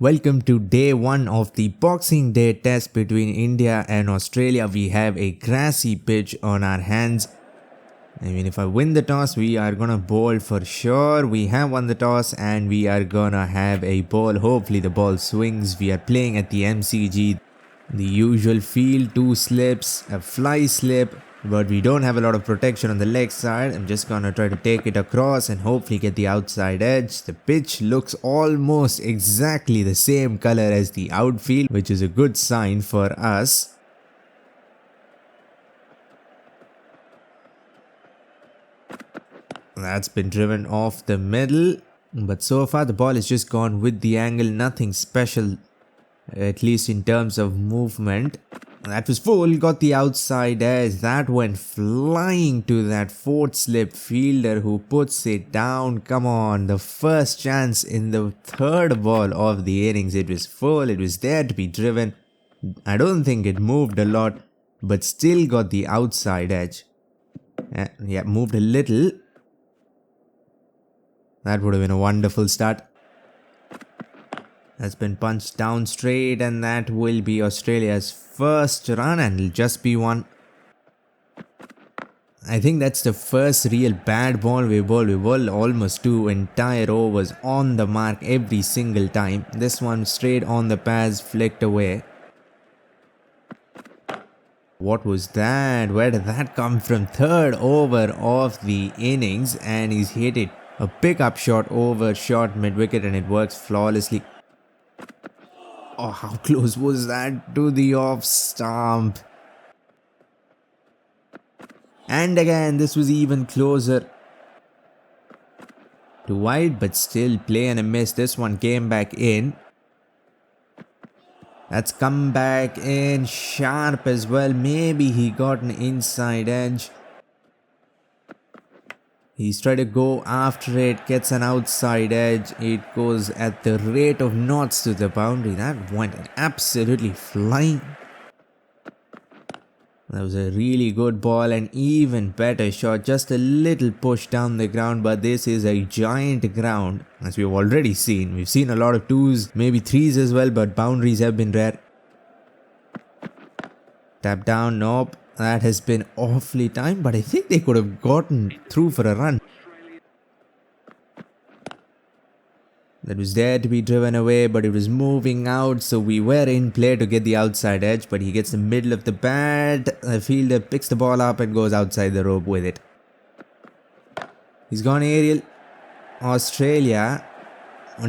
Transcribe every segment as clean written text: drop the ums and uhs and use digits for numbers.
Welcome to day one of the Boxing Day test between India and Australia. We have a grassy pitch on our hands. I mean, if I win the toss, we are gonna bowl for sure. We have won the toss and we are gonna have a ball. Hopefully the ball swings. We are playing at the MCG. The usual field, 2 slips, a fly slip, but we don't have a lot of protection on the leg side. I'm just gonna try to take it across and hopefully get the outside edge. The pitch looks almost exactly the same color as the outfield, which is a good sign for us. That's been driven off the middle, but so far the ball has just gone with the angle, nothing special, at least in terms of movement. That was full, got the outside edge. That went flying to that 4th slip fielder who puts it down. Come on, the first chance in the 3rd ball of the innings. It was full, it was there to be driven. I don't think it moved a lot, but still got the outside edge. Yeah, moved a little. That would have been a wonderful start. Has been punched down straight, and that will be Australia's first run, and it'll just be one. I think that's the first real bad ball we bowl. We bowl almost 2 entire overs on the mark every single time. This one straight on the pads, flicked away. What was that? Where did that come from? 3rd over of the innings, and he's hit it. A pickup shot over short mid-wicket, and it works flawlessly. Oh, how close was that to the off stump? And again, this was even closer to wide, but still play and a miss. This one came back in. That's come back in sharp as well. Maybe he got an inside edge. He's trying to go after it, gets an outside edge. It goes at the rate of knots to the boundary. That went absolutely flying. That was a really good ball, and even better shot. Just a little push down the ground, but this is a giant ground, as we've already seen. We've seen a lot of 2s, maybe 3s as well, but boundaries have been rare. Tap down, nope. That has been awfully timed, but I think they could have gotten through for a run. That was there to be driven away, but it was moving out, so we were in play to get the outside edge, but he gets the middle of the bat. The fielder picks the ball up and goes outside the rope with it. He's gone aerial. Australia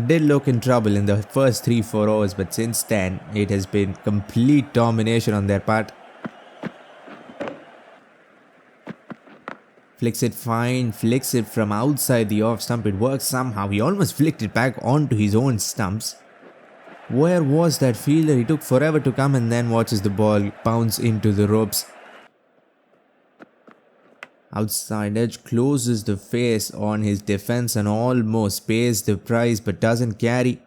did look in trouble in the first 3-4 overs, but since then, it has been complete domination on their part. Flicks it fine, flicks it from outside the off stump. It works somehow. He almost flicked it back onto his own stumps. Where was that fielder? He took forever to come and then watches the ball bounce into the ropes. Outside edge closes the face on his defense and almost pays the price, but doesn't carry.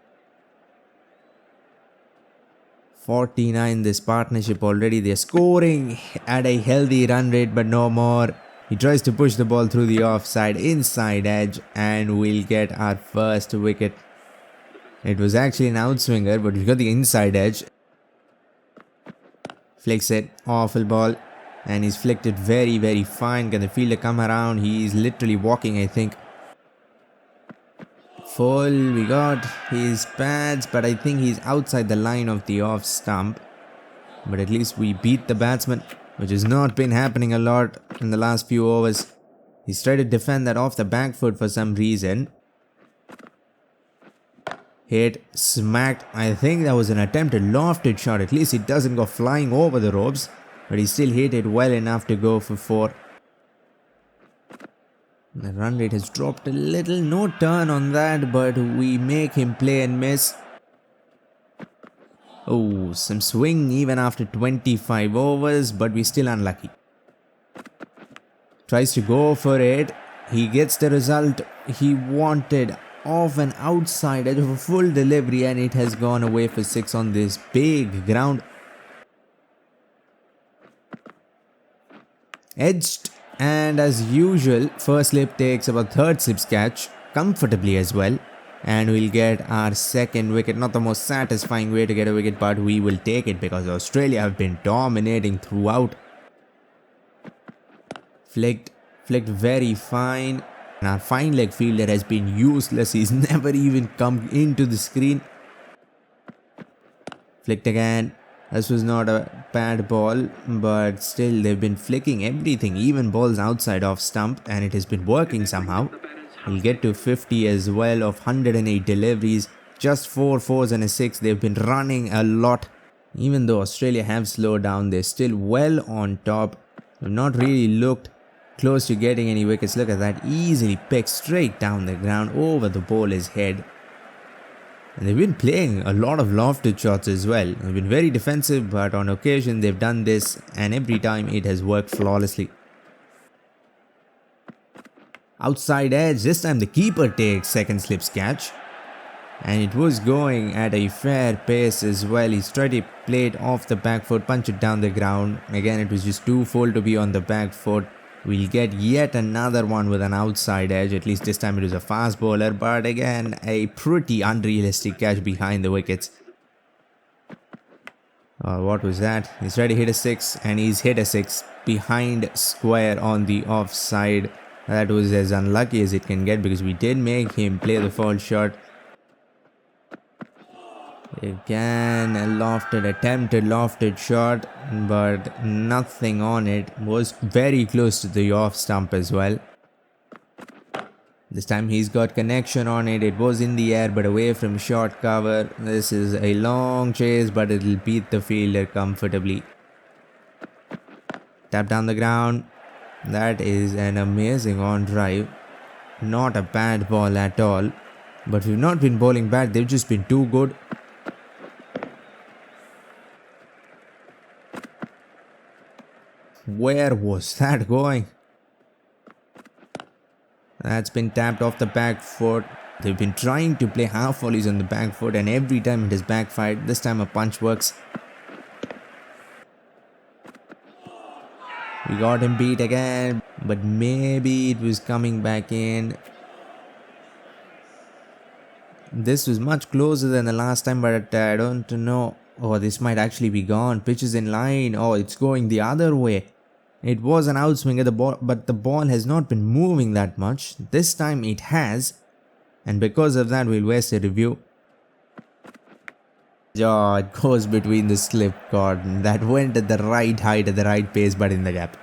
49 this partnership already. They're scoring at a healthy run rate, but no more. He tries to push the ball through the offside, inside edge, and we'll get our first wicket. It was actually an outswinger, but we got the inside edge. Flicks it, awful ball, and he's flicked it very, very fine. Can the fielder come around? He's literally walking, I think. Full, we got his pads, but I think he's outside the line of the off stump. But at least we beat the batsman, which has not been happening a lot in the last few overs. He's tried to defend that off the back foot for some reason. Hit, smacked. I think that was an attempted lofted shot. At least it doesn't go flying over the ropes, but he still hit it well enough to go for 4. The run rate has dropped a little. No turn on that, but we make him play and miss. Oh, some swing even after 25 overs, but we're still unlucky. Tries to go for it. He gets the result he wanted off an outside edge of a full delivery, and it has gone away for 6 on this big ground. Edged, and as usual, first slip takes about 3rd slip's catch comfortably as well. And we'll get our second wicket. Not the most satisfying way to get a wicket, but we will take it because Australia have been dominating throughout. Flicked very fine. And our fine leg fielder has been useless. He's never even come into the screen. Flicked again. This was not a bad ball, but still they've been flicking everything, even balls outside off stump, and it has been working somehow. We'll get to 50 as well of 108 deliveries, just 4 fours and a 6. They've been running a lot. Even though Australia have slowed down, they're still well on top. They've not really looked close to getting any wickets. Look at that, easily picked straight down the ground over the bowler's head. And they've been playing a lot of lofted shots as well. They've been very defensive, but on occasion they've done this, and every time it has worked flawlessly. Outside edge, this time the keeper takes second slips catch. And it was going at a fair pace as well. He's tried to play it off the back foot, punch it down the ground. Again, it was just too full to be on the back foot. We'll get yet another one with an outside edge. At least this time it was a fast bowler, but again a pretty unrealistic catch behind the wickets. What was that? He's tried to hit a 6 and he's hit a 6 behind square on the offside. That was as unlucky as it can get because we did make him play the foul shot. Again a attempted lofted shot, but nothing on it. Was very close to the off stump as well. This time he's got connection on it. It was in the air but away from short cover. This is a long chase, but it'll beat the fielder comfortably. Tap down the ground. That is an amazing on drive. Not a bad ball at all. But we've not been bowling bad. They've just been too good. Where was that going? That's been tapped off the back foot. They've been trying to play half volleys on the back foot, and every time it has backfired. This time a punch works. We got him beat again, but maybe it was coming back in. This was much closer than the last time, but I don't know. Oh, this might actually be gone. Pitch is in line. Oh, it's going the other way. It was an outswing at the ball, but the ball has not been moving that much. This time it has. And because of that, we'll waste a review. Oh, it goes between the slip cord. That went at the right height, at the right pace, but in the gap.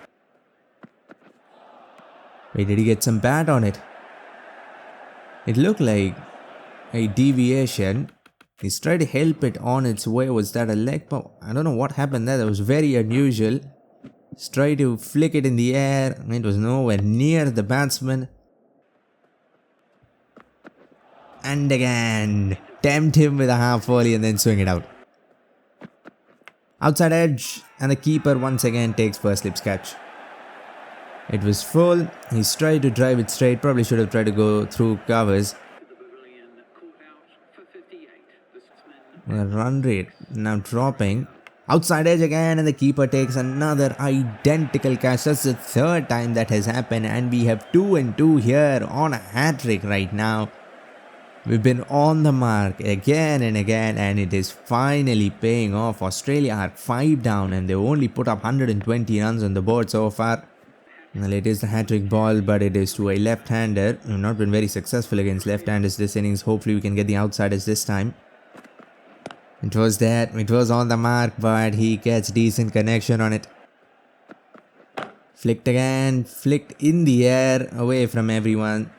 Wait, did he get some bat on it? It looked like a deviation. He's tried to help it on its way. Was that a leg pump? I don't know what happened there. That was very unusual. He's tried to flick it in the air. It was nowhere near the batsman. And again, tempt him with a half volley and then swing it out. Outside edge, and the keeper once again takes first slips catch. It was full. He's tried to drive it straight. Probably should have tried to go through covers. The run rate now dropping. Outside edge again, and the keeper takes another identical catch. That's the third time that has happened, and we have 2 and 2 here on a hat-trick right now. We've been on the mark again and again, and it is finally paying off. Australia are 5 down, and they've only put up 120 runs on the board so far. Well, it is the hat-trick ball, but it is to a left-hander. We've not been very successful against left-handers this innings. Hopefully we can get the outsiders this time. It was there, it was on the mark, but he gets decent connection on it. Flicked again, flicked in the air, away from everyone.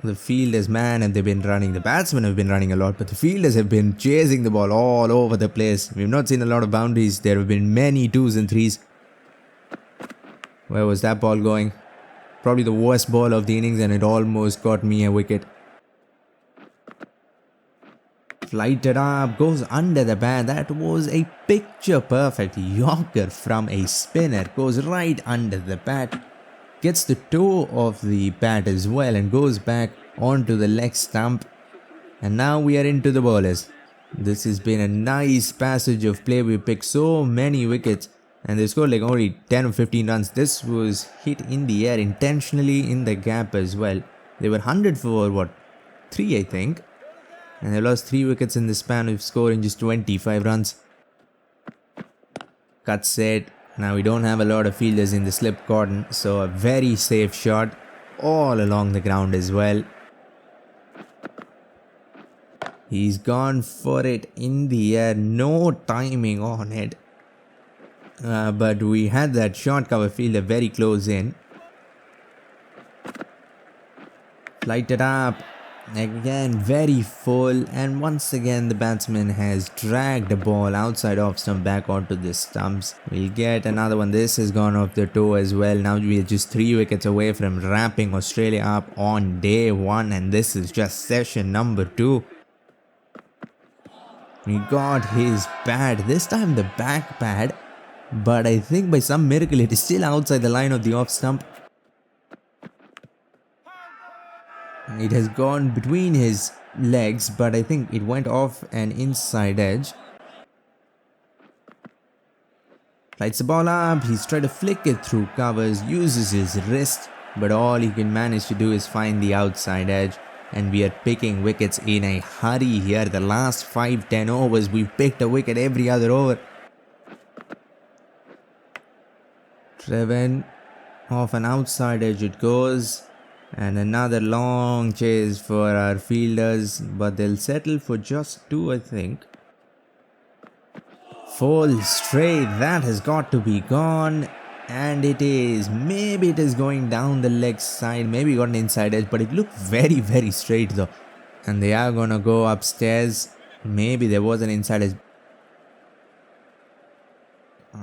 The fielders, man, and they've been running. The batsmen have been running a lot, but the fielders have been chasing the ball all over the place. We've not seen a lot of boundaries. There have been many 2s and 3s. Where was that ball going? Probably the worst ball of the innings, and it almost got me a wicket. Flighted up, goes under the bat. That was a picture perfect yorker from a spinner. Goes right under the bat. Gets the toe of the bat as well and goes back onto the leg stump. And now we are into the bowlers. This has been a nice passage of play. We picked so many wickets and they scored like only 10 or 15 runs. This was hit in the air intentionally in the gap as well. They were 100 for what? 3, I think. And they lost 3 wickets in the span of scoring just 25 runs. Cut set. Now we don't have a lot of fielders in the slip cordon, so a very safe shot all along the ground as well. He's gone for it in the air, no timing on it. But we had that short cover fielder very close in. Flighted up. Again, very full, and once again the batsman has dragged the ball outside off stump back onto the stumps. We'll get another one. This has gone off the toe as well. Now we are just 3 wickets away from wrapping Australia up on day 1, and this is just session number 2. He got his pad, this time the back pad, but I think by some miracle it is still outside the line of the off stump. It has gone between his legs, but I think it went off an inside edge. Lights the ball up, he's tried to flick it through covers, uses his wrist, but all he can manage to do is find the outside edge. And we are picking wickets in a hurry here. The last 5-10 overs, we've picked a wicket every other over. Driven off an outside edge it goes. And another long chase for our fielders, but they'll settle for just 2, I think. Full straight, that has got to be gone. And it is. Maybe it is going down the leg side. Maybe got an inside edge, but it looked very, very straight though. And they are gonna go upstairs. Maybe there was an inside edge.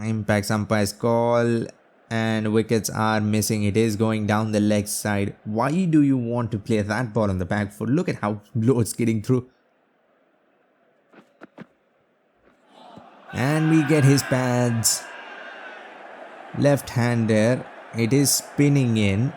Impact umpire's call. And wickets are missing. It is going down the leg side. Why do you want to play that ball on the back foot? Look at how low it's getting through. And we get his pads. Left-hander. It is spinning in.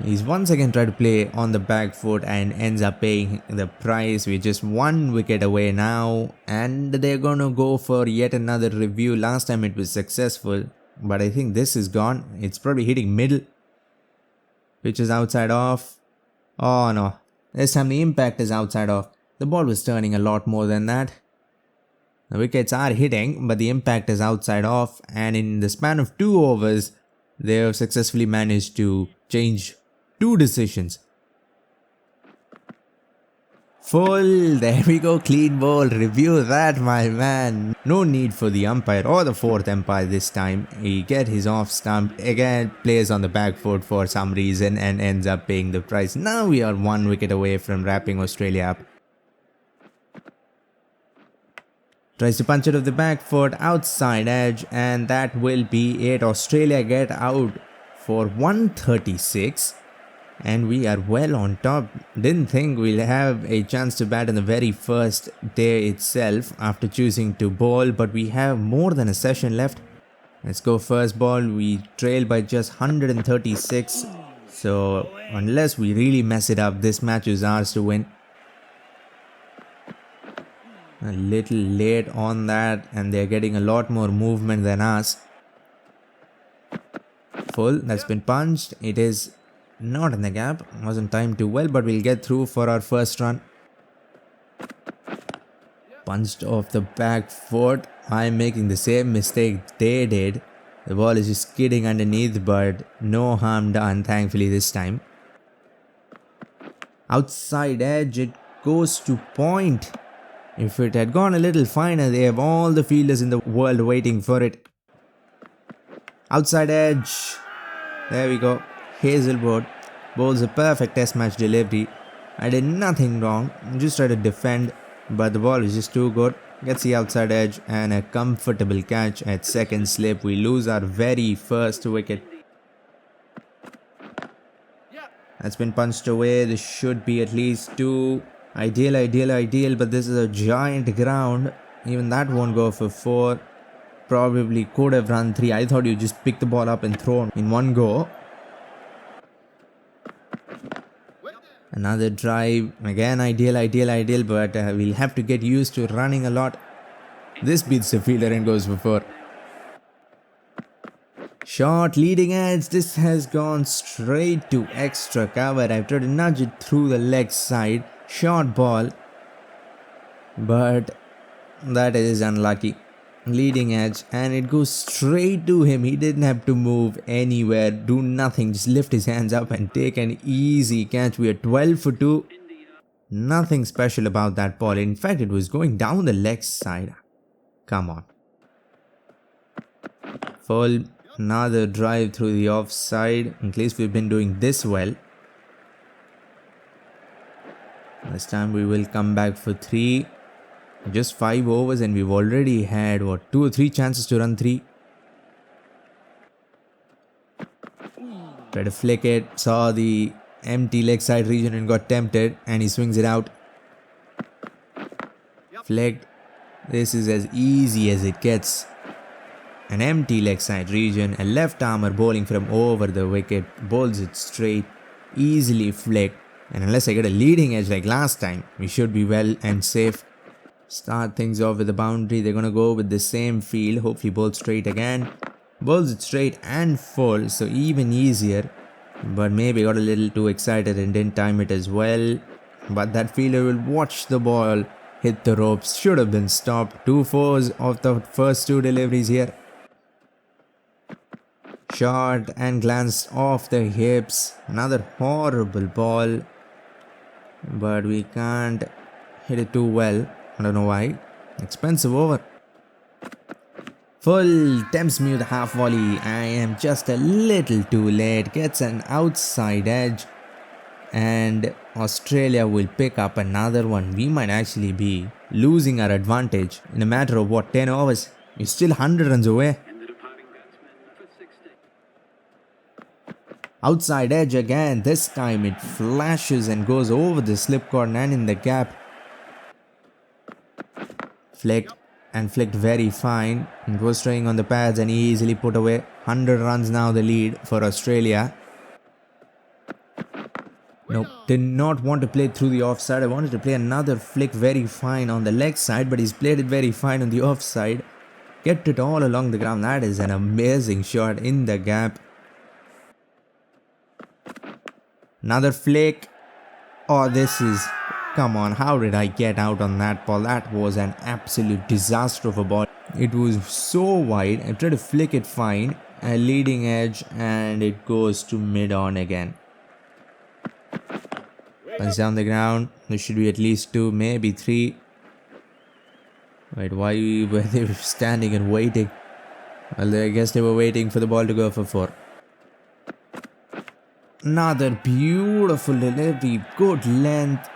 He's once again tried to play on the back foot and ends up paying the price. We're just 1 wicket away now. And they're gonna go for yet another review. Last time it was successful. But I think this is gone. It's probably hitting middle. Pitch is outside off. Oh no. This time the impact is outside off. The ball was turning a lot more than that. The wickets are hitting, but the impact is outside off. And in the span of 2 overs, they have successfully managed to change 2 decisions. Full, there we go, clean ball, review that my man. No need for the umpire or the 4th umpire this time. He get his off stump, again plays on the back foot for some reason and ends up paying the price. Now we are 1 wicket away from wrapping Australia up. Tries to punch it off the back foot, outside edge, and that will be it. Australia get out for 136. And we are well on top. Didn't think we'll have a chance to bat in the very first day itself after choosing to bowl, but we have more than a session left. Let's go first ball. We trail by just 136. So unless we really mess it up, this match is ours to win. A little late on that, and they're getting a lot more movement than us. Full, that's been punched. It is not in the gap, wasn't timed too well, but we'll get through for our first run. Punched off the back foot. I'm making the same mistake they did. The ball is just skidding underneath, but no harm done thankfully this time. Outside edge, it goes to point. If it had gone a little finer, they have all the fielders in the world waiting for it. Outside edge. There we go. Hazelwood bowls a perfect test match delivery. I did nothing wrong, just tried to defend, but the ball is just too good. Gets the outside edge and a comfortable catch at second slip. We lose our very first wicket. That's been punched away. This should be at least 2. Ideal, but this is a giant ground. Even that won't go for 4. Probably could have run 3. I thought you just pick the ball up and throw in one go. Another drive, again ideal, but we'll have to get used to running a lot. This beats the fielder and goes for 4. Short leading edge, this has gone straight to extra cover. I've tried to nudge it through the leg side. Short ball, But that is unlucky. Leading edge, and it goes straight to him. He didn't have to move anywhere, do nothing, just lift his hands up and take an easy catch. We are 12 for 2. Nothing special about that ball. In fact, it was going down the leg side. Come on. Full. Another drive through the offside. At least we've been doing this well. This time we will come back for 3. Just 5 overs and we've already had 2 or 3 chances to run 3. Try to flick it. Saw the empty leg side region and got tempted, and he swings it out. Flicked. This is as easy as it gets. An empty leg side region, a left armer bowling from over the wicket, bowls it straight, easily flicked, and unless I get a leading edge like last time, we should be well and safe. Start things off with a boundary. They're going to go with the same field, hopefully bowl straight again. Bowls it straight and full, so even easier, but maybe got a little too excited and didn't time it as well. But that fielder will watch the ball hit the ropes, should have been stopped. 2 fours of the first 2 deliveries here. Shot and glanced off the hips. Another horrible ball, but we can't hit it too well. I don't know why. Expensive over. Full tempts me with a half volley. I am just a little too late. Gets an outside edge. And Australia will pick up another one. We might actually be losing our advantage in a matter of 10 overs. We're still 100 runs away. Outside edge again. This time it flashes and goes over the slip cord and in the gap. Flicked and flicked very fine. It was staying on the pads and easily put away. 100 runs now the lead for Australia. Nope, did not want to play through the offside. I wanted to play another flick very fine on the leg side, but he's played it very fine on the offside. Kept it all along the ground. That is an amazing shot in the gap. Another flick. Oh, this is... Come on, how did I get out on that ball? That was an absolute disaster of a ball. It was so wide. I tried to flick it fine. A leading edge and it goes to mid-on again. Punch down the ground. There should be at least 2, maybe 3. Wait, why were they standing and waiting? Well, I guess they were waiting for the ball to go for 4. Another beautiful delivery. Good length.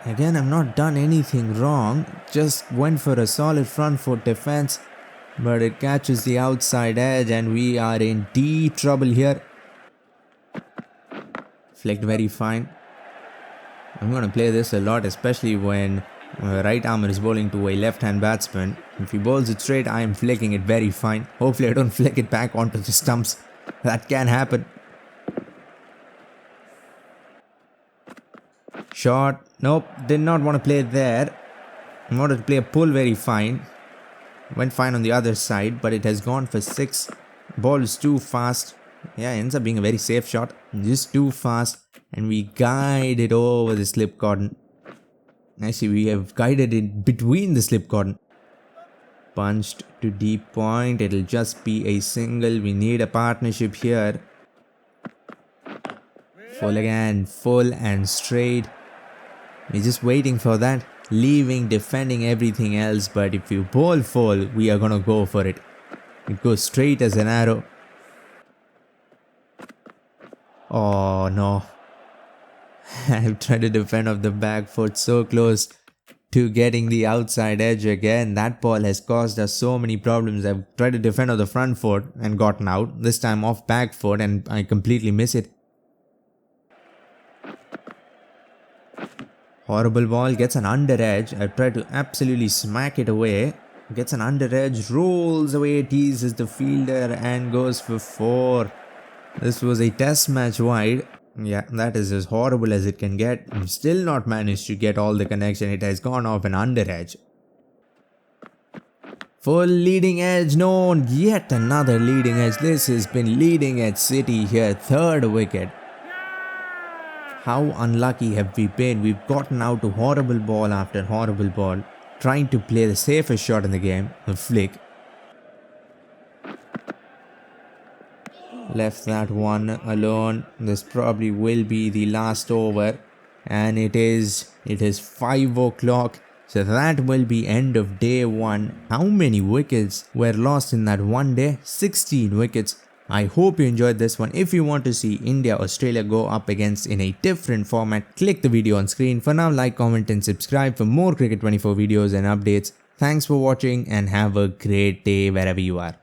Again, I've not done anything wrong. Just went for a solid front foot defense. But it catches the outside edge and we are in deep trouble here. Flicked very fine. I'm going to play this a lot, especially when right armer is bowling to a left-hand batsman. If he bowls it straight, I am flicking it very fine. Hopefully I don't flick it back onto the stumps. That can happen. Shot. Nope, did not want to play there. I wanted to play a pull very fine. Went fine on the other side, but it has gone for 6. Ball is too fast. Yeah, it ends up being a very safe shot. Just too fast. And we guide it over the slip cordon. Actually, we have guided it between the slip cordon. Punched to deep point. It'll just be a single. We need a partnership here. Full again. Full and straight. We're just waiting for that. Leaving, defending everything else. But if you bowl full, we are going to go for it. It goes straight as an arrow. Oh no. I've tried to defend off the back foot, so close to getting the outside edge again. That ball has caused us so many problems. I've tried to defend off the front foot and gotten out. This time off back foot and I completely miss it. Horrible ball, gets an under edge. I tried to absolutely smack it away. Gets an under edge, rolls away, teases the fielder and goes for 4. This was a test match wide. Yeah, that is as horrible as it can get. Still not managed to get all the connection. It has gone off an under edge. Full leading edge, no, yet another leading edge. This has been leading edge city here. 3rd wicket. How unlucky have we been? We've gotten out to horrible ball after horrible ball, trying to play the safest shot in the game, a flick. Left that one alone. This probably will be the last over, and it is 5 o'clock. So that will be end of day 1. How many wickets were lost in that one day? 16 wickets. I hope you enjoyed this one. If you want to see India Australia go up against in a different format, click the video on screen. For now, like, comment and subscribe for more Cricket 24 videos and updates. Thanks for watching and have a great day wherever you are.